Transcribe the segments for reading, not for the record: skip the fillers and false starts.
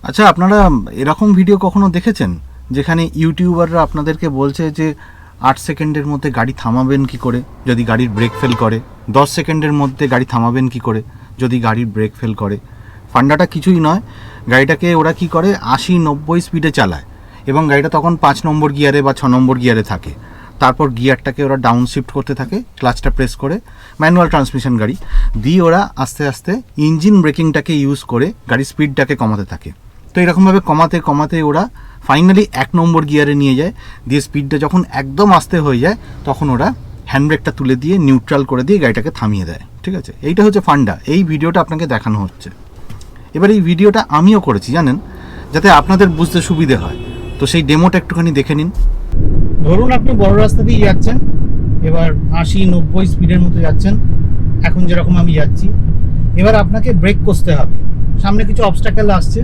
আচ্ছা, আপনারা এরকম ভিডিও কখনো দেখেছেন যেখানে ইউটিউবাররা আপনাদেরকে বলছে যে 8 সেকেন্ডের মধ্যে গাড়ি থামাবেন কি করে যদি গাড়ির ব্রেক ফেল করে, 10 সেকেন্ডের মধ্যে গাড়ি থামাবেন কি করে যদি গাড়ির ব্রেক ফেল করে? ফান্ডাটা কিছুই নয়, গাড়িটাকে ওরা কি করে 80-90 স্পিডে চালায় এবং গাড়িটা তখন 5 নম্বর গিয়ারে বা 6 নম্বর গিয়ারে থাকে। তারপর গিয়ারটাকে ওরা ডাউন শিফট করতে থাকে, ক্লাচটা প্রেস করে, ম্যানুয়াল ট্রান্সমিশন গাড়ি দিয়ে ওরা আস্তে আস্তে ইঞ্জিন ব্রেকিংটাকে ইউজ করে গাড়ির স্পিডটাকে কমাতে থাকে। তো এরকমভাবে কমাতে কমাতে ওরা ফাইনালি 1 নম্বর গিয়ারে নিয়ে যায়, দিয়ে স্পিডটা যখন একদম আস্তে হয়ে যায় তখন ওরা হ্যান্ডব্রেকটা তুলে দিয়ে নিউট্রাল করে দিয়ে গাড়িটাকে থামিয়ে দেয়। ঠিক আছে, এইটা হচ্ছে ফান্ডা। এই ভিডিওটা আপনাকে দেখানো হচ্ছে। এবার এই ভিডিওটা আমিও করেছি জানেন, যাতে আপনাদের বুঝতে সুবিধে হয়। তো সেই ডেমোটা একটুখানি দেখে নিন। ধরুন আপনি বড় রাস্তা দিয়ে যাচ্ছেন, এবার 80-90 স্পিডের মতো যাচ্ছেন, এখন যেরকম আমি যাচ্ছি। এবার আপনাকে ব্রেক কষতে হবে, সামনে কিছু অবস্টাকেল আসছে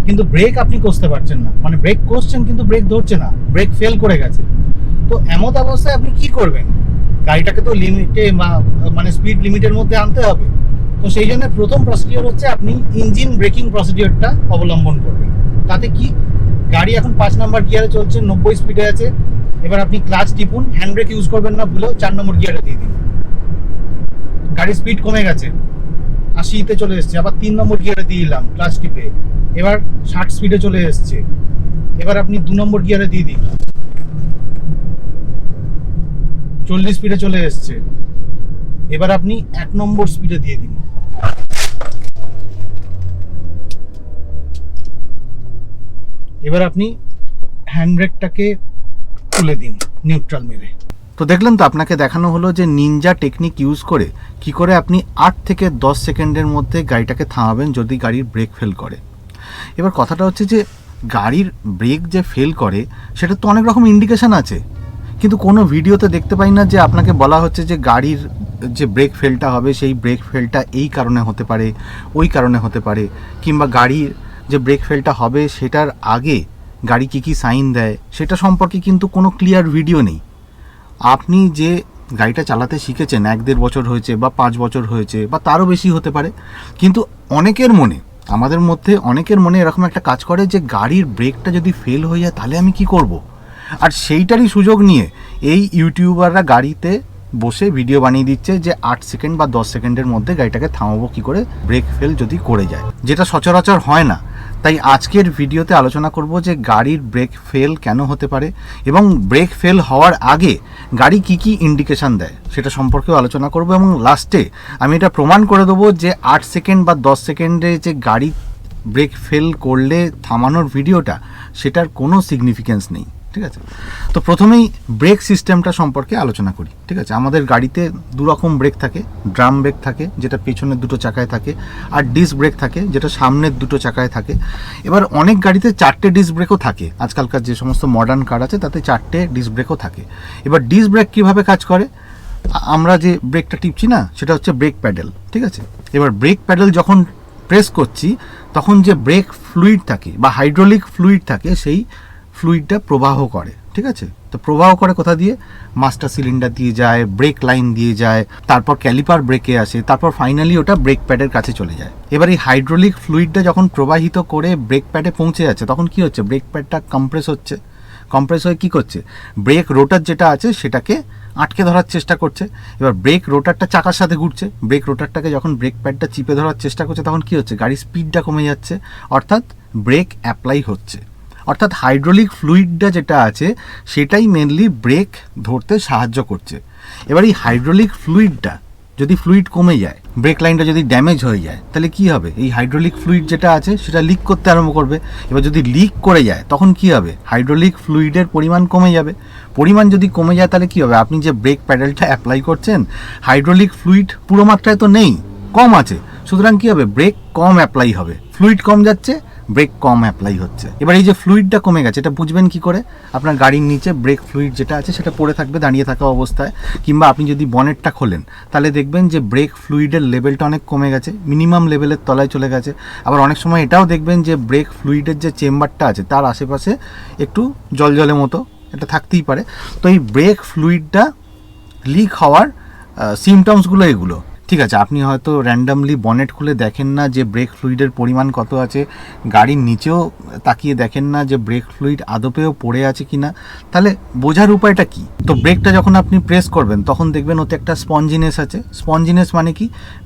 কিন্তু ব্রেক আপনি কষতে পারছেন না, মানে ব্রেক কষছেন কিন্তু ব্রেক ধরছে না, ব্রেক ফেল করে গেছে। তো এমন অবস্থায় আপনি কি করবেন? গাড়িটাকে তো লিমিটে মানে স্পিড লিমিটের মধ্যে আনতে হবে। তো সেই জন্য প্রথম প্রসিডিওর হচ্ছে আপনি ইঞ্জিন ব্রেকিং প্রসিডিওরটা অবলম্বন করবেন। তাতে কি, গাড়ি এখন 5 নম্বর গিয়ারে চলছে, 90 স্পিডে আছে। এবার আপনি ক্লাচ টিপুন, হ্যান্ড ব্রেক ইউজ করবেন না ভুলেও, 4 নম্বর গিয়ারে দিয়ে দিন। গাড়ির স্পিড কমে গেছে, 80-তে চলে এসছে, আবার 3 নম্বর গিয়ারে দিয়ে দিলাম ক্লাচ টিপে, এবার 60 স্পিডে চলে এসছে। এবার আপনি 2 নম্বর গিয়ারে দিয়ে দিন, 40 স্পিডে চলে এসছে। এবার আপনি 1 নম্বর স্পিডে দিয়ে দিন। এবার আপনি হ্যান্ড ব্রেকটাকে তুলে দিন নিউট্রাল মেরে। তো দেখলেন তো, আপনাকে দেখানো হলো যে নিনজা টেকনিক ইউজ করে কি করে আপনি 8 থেকে 10 সেকেন্ডের মধ্যে গাড়িটাকে থামাবেন যদি গাড়ির ব্রেক ফেল করে। এবার কথাটা হচ্ছে যে গাড়ির ব্রেক যে ফেল করে সেটা তো অনেক রকম ইন্ডিকেশান আছে, কিন্তু কোনো ভিডিওতে দেখতে পাই না যে আপনাকে বলা হচ্ছে যে গাড়ির যে ব্রেক ফেলটা হবে সেই ব্রেক ফেলটা এই কারণে হতে পারে, ওই কারণে হতে পারে, কিংবা গাড়ির যে ব্রেক ফেলটা হবে সেটার আগে গাড়ি কী কী সাইন দেয় সেটা সম্পর্কে কিন্তু কোনো ক্লিয়ার ভিডিও নেই। আপনি যে গাড়িটা চালাতে শিখেছেন 1-1.5 বছর হয়েছে বা 5 বছর হয়েছে বা তারও বেশি হতে পারে, কিন্তু অনেকের মনে, আমাদের মধ্যে অনেকের মনে এরকম একটা কাজ করে যে গাড়ির ব্রেকটা যদি ফেল হয়ে যায় তাহলে আমি কি করব। আর সেইটারই সুযোগ নিয়ে এই ইউটিউবাররা গাড়িতে বসে ভিডিও বানিয়ে দিচ্ছে যে 8 সেকেন্ড বা 10 সেকেন্ডের মধ্যে গাড়িটাকে থামাবো কী করে ব্রেক ফেল যদি করে যায়, যেটা সচরাচর হয় না। তাই আজকের ভিডিওতে আলোচনা করব যে গাড়ির ব্রেক ফেল কেন হতে পারে এবং ব্রেক ফেল হওয়ার আগে গাড়ি কি কি ইন্ডিকেশান দেয় সেটা সম্পর্কেও আলোচনা করব, এবং লাস্টে আমি এটা প্রমাণ করে দেবো যে 8 সেকেন্ড বা 10 সেকেন্ডে যে গাড়ি ব্রেক ফেল করলে থামানোর ভিডিওটা, সেটার কোনো সিগনিফিকেন্স নেই। ঠিক আছে, তো প্রথমেই ব্রেক সিস্টেমটা সম্পর্কে আলোচনা করি। ঠিক আছে, আমাদের গাড়িতে 2 রকম ব্রেক থাকে। ড্রাম ব্রেক থাকে যেটা পেছনের 2টো চাকায় থাকে, আর ডিস্ক ব্রেক থাকে যেটা সামনের 2টো চাকায় থাকে। এবার অনেক গাড়িতে 4টে ডিস্ক ব্রেকও থাকে, আজকালকার যে সমস্ত মডার্ন কার আছে তাতে 4টে ডিস্ক ব্রেকও থাকে। এবার ডিস্ক ব্রেক কীভাবে কাজ করে, আমরা যে ব্রেকটা টিপছি না সেটা হচ্ছে ব্রেক প্যাডেল। ঠিক আছে, এবার ব্রেক প্যাডেল যখন প্রেস করছি তখন যে ব্রেক ফ্লুইড থাকে বা হাইড্রোলিক ফ্লুইড থাকে সেই ফ্লুইডটা প্রবাহ করে। ঠিক আছে, তো প্রবাহ করে কোথা দিয়ে, মাস্টার সিলিন্ডার দিয়ে যায়, ব্রেক লাইন দিয়ে যায়, তারপর ক্যালিপার ব্রেকে আসে, তারপর ফাইনালি ওটা ব্রেক প্যাডের কাছে চলে যায়। এবার এই হাইড্রোলিক ফ্লুইডটা যখন প্রবাহিত করে ব্রেক প্যাডে পৌঁছে যাচ্ছে তখন কি হচ্ছে, ব্রেক প্যাডটা কম্প্রেস হচ্ছে। কম্প্রেস হয়ে কী করছে, ব্রেক রোটার যেটা আছে সেটাকে আটকে ধরার চেষ্টা করছে। এবার ব্রেক রোটারটা চাকার সাথে ঘুরছে, ব্রেক রোটারটাকে যখন ব্রেক প্যাডটা চিপে ধরার চেষ্টা করছে তখন কী হচ্ছে, গাড়ির স্পিডটা কমে যাচ্ছে, অর্থাৎ ব্রেক অ্যাপ্লাই হচ্ছে। অর্থাৎ হাইড্রোলিক ফ্লুইডটা যেটা আছে সেটাই মেনলি ব্রেক ধরতে সাহায্য করছে। এবার এই হাইড্রোলিক ফ্লুইডটা যদি ফ্লুইড কমে যায়, ব্রেক লাইনটা যদি ড্যামেজ হয়ে যায় তাহলে কি হবে, এই হাইড্রোলিক ফ্লুইড যেটা আছে সেটা লিক করতে আরম্ভ করবে। এবার যদি লিক করে যায় তখন কি হবে, হাইড্রোলিক ফ্লুইডের পরিমাণ কমে যাবে। পরিমাণ যদি কমে যায় তাহলে কি হবে, আপনি যে ব্রেক প্যাডেলটা অ্যাপ্লাই করছেন হাইড্রোলিক ফ্লুইড পুরো মাত্রায় তো নেই, কম আছে, সুতরাং কি হবে, ব্রেক কম অ্যাপ্লাই হবে। ফ্লুইড কম যাচ্ছে, ব্রেক কম অ্যাপ্লাই হচ্ছে। এবার এই যে ফ্লুইডটা কমে গেছে এটা বুঝবেন কি করে, আপনার গাড়ির নিচে ব্রেক ফ্লুইড যেটা আছে সেটা পড়ে থাকবে দাঁড়িয়ে থাকা অবস্থায়, কিংবা আপনি যদি বনেটটা খোলেন তাহলে দেখবেন যে ব্রেক ফ্লুইডের লেভেলটা অনেক কমে গেছে, মিনিমাম লেভেলের তলায় চলে গেছে। আবার অনেক সময় এটাও দেখবেন যে ব্রেক ফ্লুইডের যে চেম্বারটা আছে তার আশেপাশে একটু জলজলে মতো এটা থাকতেই পারে। তো এই ব্রেক ফ্লুইডটা লিক হওয়ার সিমটমসগুলো এগুলো। ঠিক আছে, আপনি হয়তো র্যান্ডামলি বনেট খুলে দেখেন না যে ব্রেক ফ্লুইডের পরিমাণ কত আছে, গাড়ির নিচেও তাকিয়ে দেখেন না যে ব্রেক ফ্লুইড আদপেও পড়ে আছে কি না, তাহলে বোঝার উপায়টা কি? তো ব্রেকটা যখন আপনি প্রেস করবেন তখন দেখবেন ওতে একটা স্পঞ্জিনেস আছে। স্পঞ্জিনেস মানে কি?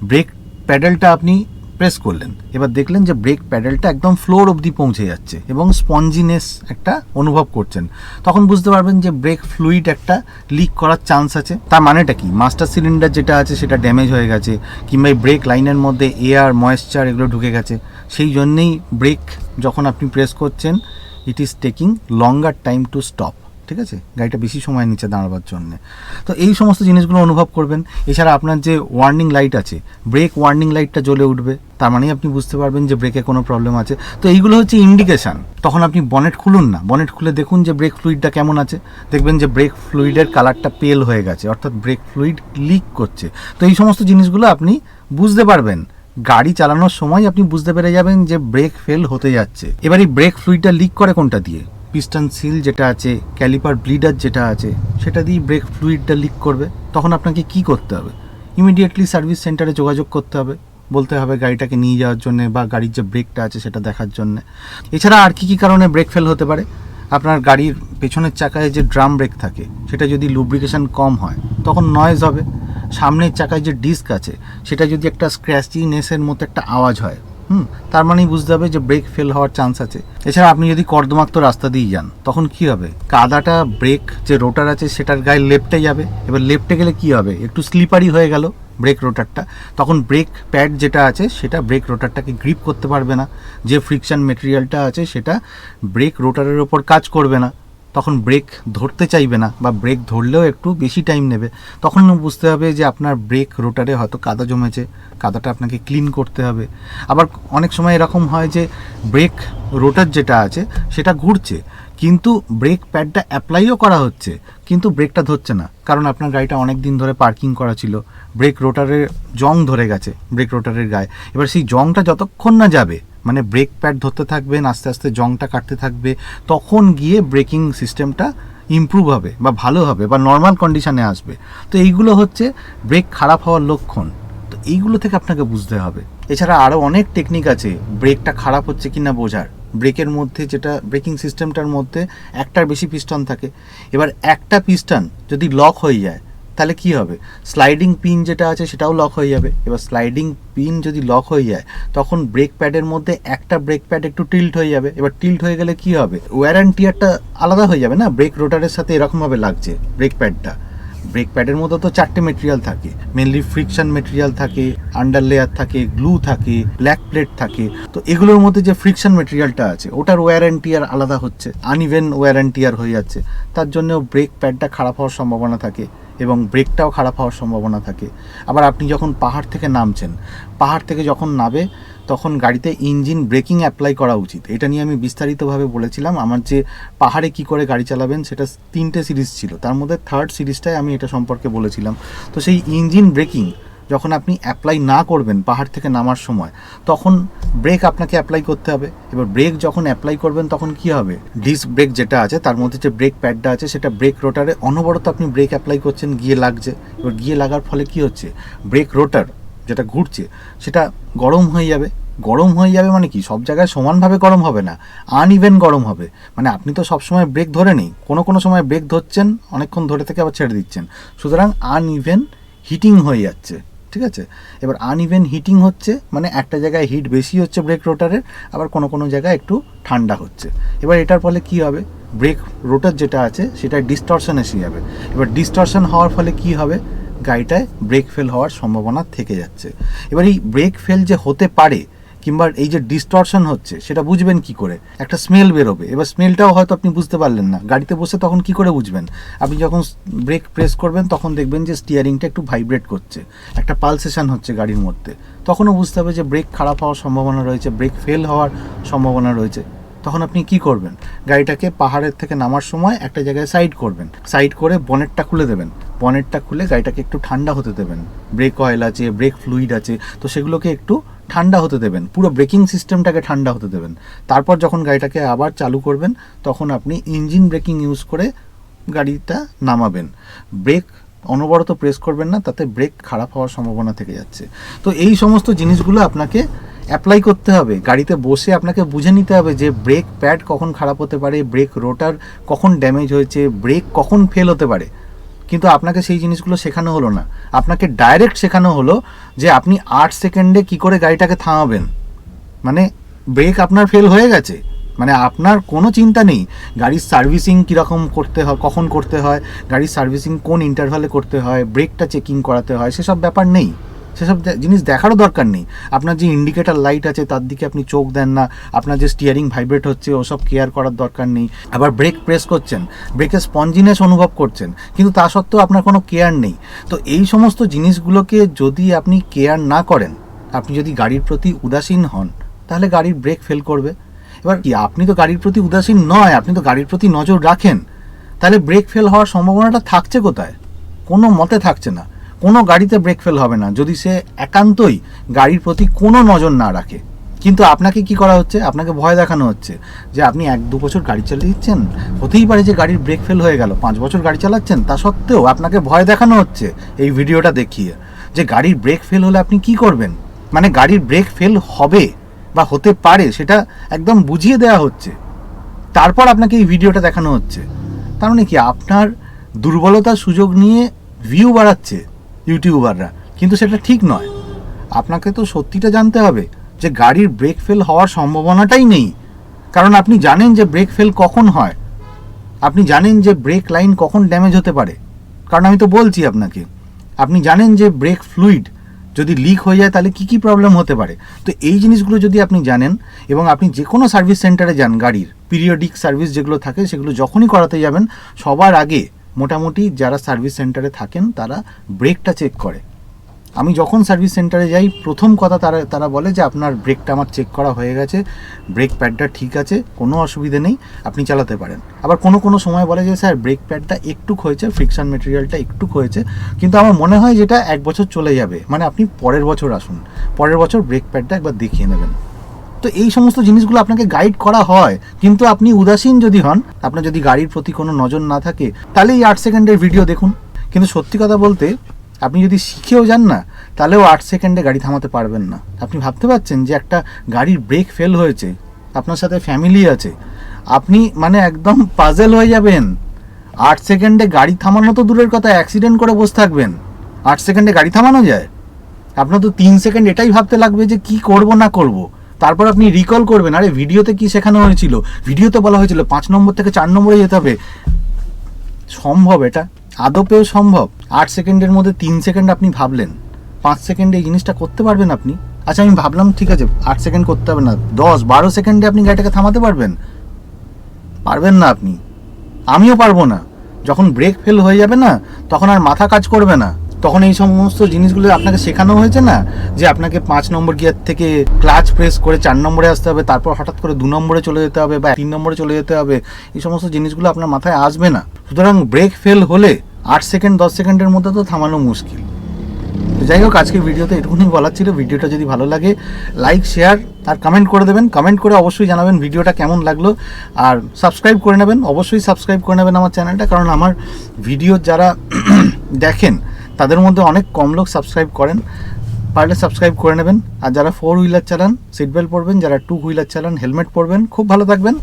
ব্রেক প্যাডেলটা আপনি প্রেস করলেন, এবার দেখলেন যে ব্রেক প্যাডেলটা একদম ফ্লোর অবধি পৌঁছে যাচ্ছে এবং স্পঞ্জিনেস একটা অনুভব করছেন, তখন বুঝতে পারবেন যে ব্রেক ফ্লুইড একটা লিক করার চান্স আছে। তার মানেটা কি? মাস্টার সিলিন্ডার যেটা আছে সেটা ড্যামেজ হয়ে গেছে, কিংবা ব্রেক লাইনের মধ্যে এয়ার ময়েশ্চার এগুলো ঢুকে গেছে। সেই জন্যেই ব্রেক যখন আপনি প্রেস করছেন, it is taking longer time to stop. ঠিক আছে, গাড়িটা বেশি সময় নিচে দাঁড়াবার জন্য। তো এই সমস্ত জিনিসগুলো অনুভব করবেন। এছাড়া আপনার যে ওয়ার্নিং লাইট আছে, ব্রেক ওয়ার্নিং লাইটটা জ্বলে উঠবে, তার মানেই আপনি বুঝতে পারবেন যে ব্রেকে কোনো প্রবলেম আছে। তো এইগুলো হচ্ছে ইন্ডিকেশান। তখন আপনি বনেট খুলুন না, বনেট খুলে দেখুন যে ব্রেক ফ্লুইডটা কেমন আছে। দেখবেন যে ব্রেক ফ্লুইডের কালারটা পেল হয়ে গেছে, অর্থাৎ ব্রেক ফ্লুইড লিক করছে। তো এই সমস্ত জিনিসগুলো আপনি বুঝতে পারবেন, গাড়ি চালানোর সময় আপনি বুঝতে পেরে যাবেন যে ব্রেক ফেল হতে যাচ্ছে। এবার এই ব্রেক ফ্লুইডটা লিক করে কোনটা দিয়ে? পিস্টন সিল যেটা আছে, ক্যালিপার ব্লিডার যেটা আছে, সেটা দিয়ে ব্রেক ফ্লুইডটা লিক করবে। তখন আপনাকে কি করতে হবে? ইমিডিয়েটলি সার্ভিস সেন্টারে যোগাযোগ করতে হবে, বলতে হবে গাড়িটাকে নিয়ে যাওয়ার জন্য বা গাড়ির যে ব্রেকটা আছে সেটা দেখার জন্য। এছাড়া আর কি কারণে ব্রেক ফেল হতে পারে? আপনার গাড়ির পেছনের চাকায় যে ড্রাম ব্রেক থাকে সেটা যদি লুব্রিকেশন কম হয় তখন নয়েজ হবে। সামনের চাকায় যে ডিস্ক আছে সেটা যদি একটা স্ক্র্যাচিনেসের মতো একটা আওয়াজ হয়, তার মানেই বুঝতে হবে যে ব্রেক ফেল হওয়ার চান্স আছে। এছাড়া আপনি যদি কর্দমাক্ত রাস্তা দিয়ে যান তখন কি হবে? কাদাটা ব্রেক যে রোটার আছে সেটার গায়ে লেফটে যাবে। এবার লেফটে গেলে কি হবে? একটু স্লিপারি হয়ে গেল ব্রেক রোটারটা, তখন ব্রেক প্যাড যেটা আছে সেটা ব্রেক রোটারটাকে গ্রিপ করতে পারবে না। যে ফ্রিকশন মেটেরিয়ালটা আছে সেটা ব্রেক রোটারের ওপর কাজ করবে না, তখন ব্রেক ধরতে চাইবে না, বা ব্রেক ধরলেও একটু বেশি টাইম নেবে। তখন বুঝতে হবে যে আপনার ব্রেক রোটারে হয়তো কাদা জমেছে, কাদাটা আপনাকে ক্লিন করতে হবে। আবার অনেক সময় এরকম হয় যে ব্রেক রোটার যেটা আছে সেটা ঘুরছে, কিন্তু ব্রেক প্যাডটা অ্যাপ্লাইও করা হচ্ছে, কিন্তু ব্রেকটা ধরছে না, কারণ আপনার গাড়িটা অনেক দিন ধরে পার্কিং করা ছিল, ব্রেক রোটারের জং ধরে গেছে ব্রেক রোটারের গায়ে। এবার সেই জংটা যতক্ষণ না যাবে, মানে ব্রেক প্যাড ধরতে থাকবেন, আস্তে আস্তে জংটা কাটতে থাকবে, তখন গিয়ে ব্রেকিং সিস্টেমটা ইমপ্রুভ হবে বা ভালো হবে বা নর্মাল কন্ডিশনে আসবে। তো এইগুলো হচ্ছে ব্রেক খারাপ হওয়ার লক্ষণ। তো এইগুলো থেকে আপনাকে বুঝতে হবে। এছাড়া আরও অনেক টেকনিক আছে ব্রেকটা খারাপ হচ্ছে কিনা বোঝার। ব্রেকের মধ্যে যেটা ব্রেকিং সিস্টেমটার মধ্যে একটার বেশি পিস্টন থাকে। এবার একটা পিস্টন যদি লক হয়ে যায় তাহলে কি হবে? স্লাইডিং পিন যেটা আছে সেটাও লক হয়ে যাবে। এবার স্লাইডিং পিন যদি লক হয়ে যায় তখন ব্রেক প্যাডের মধ্যে একটা ব্রেক প্যাড একটু টিল্ট হয়ে যাবে। এবার টিল্ট হয়ে গেলে কি হবে? ওয়্যার অ্যান্ড টিয়ারটা আলাদা হয়ে যাবে না, ব্রেক রোটারের সাথে এরকমভাবে লাগছে ব্রেক প্যাডটা। ব্রেক প্যাডের মধ্যে তো 4টে মেটেরিয়াল থাকে, মেনলি ফ্রিকশন মেটেরিয়াল থাকে, আন্ডার লেয়ার থাকে, গ্লু থাকে, ব্ল্যাক প্লেট থাকে। তো এগুলোর মধ্যে যে ফ্রিকশন মেটেরিয়ালটা আছে ওটার ওয়্যার অ্যান্ড টিয়ার আলাদা হচ্ছে, আনইভেন ওয়্যার অ্যান্ড টিয়ার হয়ে যাচ্ছে। তার জন্যও ব্রেক প্যাডটা খারাপ হওয়ার সম্ভাবনা থাকে এবং ব্রেকটাও খারাপ হওয়ার সম্ভাবনা থাকে। আবার আপনি যখন পাহাড় থেকে নামছেন, পাহাড় থেকে যখন নামবে তখন গাড়িতে ইঞ্জিন ব্রেকিং অ্যাপ্লাই করা উচিত। এটা নিয়ে আমি বিস্তারিতভাবে বলেছিলাম। আমার যে পাহাড়ে কি করে গাড়ি চালাবেন সেটা 3টে সিরিজ ছিল, তার মধ্যে 3rd সিরিজটায় আমি এটা সম্পর্কে বলেছিলাম। তো সেই ইঞ্জিন ব্রেকিং যখন আপনি অ্যাপ্লাই না করবেন পাহাড় থেকে নামার সময়, তখন ব্রেক আপনাকে অ্যাপ্লাই করতে হবে। এবার ব্রেক যখন অ্যাপ্লাই করবেন তখন কি হবে? ডিস্ক ব্রেক যেটা আছে তার মধ্যে যে ব্রেক প্যাডটা আছে সেটা ব্রেক রোটারে অনবরত আপনি ব্রেক অ্যাপ্লাই করছেন, গিয়ে লাগছে। এবার গিয়ে লাগার ফলে কি হচ্ছে? ব্রেক রোটার যেটা ঘুরছে সেটা গরম হয়ে যাবে। গরম হয়ে যাবে মানে কি? সব জায়গায় সমানভাবে গরম হবে না, আনইভেন গরম হবে। মানে আপনি তো সবসময় ব্রেক ধরে নেই, কোনো সময় ব্রেক ধরছেন, অনেকক্ষণ ধরে থেকে আবার ছেড়ে দিচ্ছেন, সুতরাং আনইভেন হিটিং হয়ে যাচ্ছে। ঠিক আছে, এবার আনইভেন হিটিং হচ্ছে মানে একটা জায়গায় হিট বেশি হচ্ছে ব্রেক রোটারের, আবার কোনো জায়গায় একটু ঠান্ডা হচ্ছে। এবার এটার ফলে কি হবে? ব্রেক রোটার যেটা আছে সেটা ডিস্টরশন এসে যাবে। এবার ডিস্টরশন হওয়ার ফলে কি হবে? গাড়িটায় ব্রেক ফেল হওয়ার সম্ভাবনা থেকে যাচ্ছে। এবার এই ব্রেক ফেল যে হতে পারে কিংবা এই যে ডিস্টরশন হচ্ছে সেটা বুঝবেন কি করে? একটা স্মেল বেরোবে। এবার স্মেলটাও হয়তো আপনি বুঝতে পারলেন না, গাড়িতে বসে তখন কি করে বুঝবেন? আপনি যখন ব্রেক প্রেস করবেন তখন দেখবেন যে স্টিয়ারিংটা একটু ভাইব্রেট করছে, একটা পালসেশন হচ্ছে গাড়ির মধ্যে। তখনও বুঝতে হবে যে ব্রেক খারাপ হওয়ার সম্ভাবনা রয়েছে, ব্রেক ফেল হওয়ার সম্ভাবনা রয়েছে। তখন আপনি কি করবেন? গাড়িটাকে পাহাড়ের থেকে নামার সময় একটা জায়গায় সাইড করবেন, সাইড করে বনেটটা খুলে দেবেন। বনেটটা খুলে গাড়িটাকে একটু ঠান্ডা হতে দেবেন। ব্রেক অয়েল আছে, ব্রেক ফ্লুইড আছে, তো সেগুলোকে একটু ঠান্ডা হতে দেবেন, পুরো ব্রেকিং সিস্টেমটাকে ঠান্ডা হতে দেবেন। তারপর যখন গাড়িটাকে আবার চালু করবেন তখন আপনি ইঞ্জিন ব্রেকিং ইউজ করে গাড়িটা নামাবেন। ব্রেক অনবরত প্রেস করবেন না, তাতে ব্রেক খারাপ হওয়ার সম্ভাবনা থেকে যাচ্ছে। তো এই সমস্ত জিনিসগুলো আপনাকে অ্যাপ্লাই করতে হবে। গাড়িতে বসে আপনাকে বুঝে নিতে হবে যে ব্রেক প্যাড কখন খারাপ হতে পারে, ব্রেক রোটার কখন ড্যামেজ হয়েছে, ব্রেক কখন ফেল হতে পারে। কিন্তু আপনাকে সেই জিনিসগুলো শেখানো হলো না, আপনাকে ডাইরেক্ট শেখানো হলো যে আপনি 8 সেকেন্ডে কি করে গাড়িটাকে থামাবেন। মানে ব্রেক আপনার ফেল হয়ে গেছে, মানে আপনার কোনো চিন্তা নেই গাড়ির সার্ভিসিং কীরকম করতে হয়, কখন করতে হয়, গাড়ির সার্ভিসিং কোন ইন্টারভালে করতে হয়, ব্রেকটা চেকিং করাতে হয়, সেসব ব্যাপার নেই, সেসব জিনিস দেখারও দরকার নেই। আপনার যে ইন্ডিকেটার লাইট আছে তার দিকে আপনি চোখ দেন না, আপনার যে স্টিয়ারিং ভাইব্রেট হচ্ছে ওসব কেয়ার করার দরকার নেই। আবার ব্রেক প্রেস করছেন, ব্রেকের স্পঞ্জিনেস অনুভব করছেন, কিন্তু তা সত্ত্বেও আপনার কোনো কেয়ার নেই। তো এই সমস্ত জিনিসগুলোকে যদি আপনি কেয়ার না করেন, আপনি যদি গাড়ির প্রতি উদাসীন হন, তাহলে গাড়ির ব্রেক ফেল করবে। এবার কি, আপনি তো গাড়ির প্রতি উদাসীন নয়, আপনি তো গাড়ির প্রতি নজর রাখেন, তাহলে ব্রেক ফেল হওয়ার সম্ভাবনাটা থাকছে কোথায়? কোনো মতে থাকছে না। কোনো গাড়িতে ব্রেক ফেল হবে না যদি সে একান্তই গাড়ির প্রতি কোনো নজর না রাখে। কিন্তু আপনাকে কি করা হচ্ছে, আপনাকে ভয় দেখানো হচ্ছে যে আপনি 1-2 বছর গাড়ি চালিয়ে দিচ্ছেন, হতেই পারে যে গাড়ির ব্রেক ফেল হয়ে গেল। 5 বছর গাড়ি চালাচ্ছেন, তা সত্ত্বেও আপনাকে ভয় দেখানো হচ্ছে এই ভিডিওটা দেখিয়ে যে গাড়ির ব্রেক ফেল হলে আপনি কি করবেন। মানে গাড়ির ব্রেক ফেল হবে বা হতে পারে সেটা একদম বুঝিয়ে দেওয়া হচ্ছে, তারপর আপনাকে এই ভিডিওটা দেখানো হচ্ছে। তার মানে কি, আপনার দুর্বলতার সুযোগ নিয়ে ভিউ বাড়াচ্ছে ইউটিউবাররা, কিন্তু সেটা ঠিক নয়। আপনাকে তো সত্যিটা জানতে হবে যে গাড়ির ব্রেক ফেল হওয়ার সম্ভাবনাটাই নেই, কারণ আপনি জানেন যে ব্রেক ফেল কখন হয়, আপনি জানেন যে ব্রেক লাইন কখন ড্যামেজ হতে পারে, কারণ আমি তো বলছি আপনাকে। আপনি জানেন যে ব্রেক ফ্লুইড যদি লিক হয়ে যায় তাহলে কী প্রবলেম হতে পারে। তো এই জিনিসগুলো যদি আপনি জানেন এবং আপনি যে কোনো সার্ভিস সেন্টারে যান, গাড়ির পিরিয়ডিক সার্ভিস যেগুলো থাকে সেগুলো যখনই করাতে যাবেন, সবার আগে মোটামুটি যারা সার্ভিস সেন্টারে থাকেন তারা ব্রেকটা চেক করে। আমি যখন সার্ভিস সেন্টারে যাই, প্রথম কথা তারা বলে যে আপনার ব্রেকটা আমার চেক করা হয়ে গেছে, ব্রেক প্যাডটা ঠিক আছে, কোনো অসুবিধে নেই, আপনি চালাতে পারেন। আবার কোনো সময় বলে যে স্যার ব্রেক প্যাডটা একটু হয়েছে, ফ্রিকশন মেটেরিয়ালটা একটু হয়েছে, কিন্তু আমার মনে হয় যেটা 1 বছর চলে যাবে, মানে আপনি পরের বছর আসুন, পরের বছর ব্রেক প্যাডটা একবার দেখিয়ে নেবেন। তো এই সমস্ত জিনিসগুলো আপনাকে গাইড করা হয়, কিন্তু আপনি উদাসীন যদি হন, আপনার যদি গাড়ির প্রতি কোনো নজর না থাকে, তাহলে এই 8 সেকেন্ডের ভিডিও দেখুন। কিন্তু সত্যি কথা বলতে, আপনি যদি শিখেও যান না, তাহলেও 8 সেকেন্ডে গাড়ি থামাতে পারবেন না। আপনি ভাবতে পারছেন যে একটা গাড়ির ব্রেক ফেল হয়েছে, আপনার সাথে ফ্যামিলি আছে, আপনি মানে একদম পাজেল হয়ে যাবেন। 8 সেকেন্ডে গাড়ি থামানো তো দূরের কথা, অ্যাক্সিডেন্ট করে বসে থাকবেন। 8 সেকেন্ডে গাড়ি থামানো যায়? আপনার তো 3 সেকেন্ড এটাই ভাবতে লাগবে যে কি করব না করব, তারপর আপনি রিকল করবেন আরে ভিডিওতে কি শেখানো হয়েছিল, ভিডিওতে বলা হয়েছিল 5 নম্বর থেকে 4 নম্বরে যেতে হবে। সম্ভব এটা? আদপেও সম্ভব? 8 সেকেন্ডের মধ্যে 3 সেকেন্ড আপনি ভাবলেন, 5 সেকেন্ডে এই জিনিসটা করতে পারবেন আপনি? আচ্ছা আমি ভাবলাম ঠিক আছে 8 সেকেন্ড করতে হবে না, 10-12 সেকেন্ডে আপনি গাড়িটাকে থামাতে পারবেন? পারবেন না আপনি, আমিও পারবো না। যখন ব্রেক ফেল হয়ে যাবে না, তখন আর মাথা কাজ করবে না, তখন এই সমস্ত জিনিসগুলো আপনাকে শেখানো হয়েছে না যে আপনাকে 5 নম্বর গিয়ার থেকে ক্লাচ প্রেস করে 4 নম্বরে আসতে হবে, তারপর হঠাৎ করে 2 নম্বরে চলে যেতে হবে বা 3 নম্বরে চলে যেতে হবে, এই সমস্ত জিনিসগুলো আপনার মাথায় আসবে না। সুতরাং ব্রেক ফেল হলে 8 সেকেন্ড 10 সেকেন্ডের মধ্যে তো থামানো মুশকিল। তো যাই হোক, আজকের ভিডিওতে এটুকুনি বলার ছিল। ভিডিওটা যদি ভালো লাগে লাইক, শেয়ার আর কমেন্ট করে দেবেন। কমেন্ট করে অবশ্যই জানাবেন ভিডিওটা কেমন লাগলো, আর সাবস্ক্রাইব করে নেবেন, অবশ্যই সাবস্ক্রাইব করে নেবেন আমার চ্যানেলটা, কারণ আমার ভিডিও যারা দেখেন তাদের মধ্যে অনেক কম লোক সাবস্ক্রাইব করেন। পারলে সাবস্ক্রাইব করে নেবেন। আর যারা 4 হুইলার চালান সিট বেল্ট পরবেন, যারা 2 হুইলার চালান হেলমেট পরবেন। খুব ভালো থাকবেন।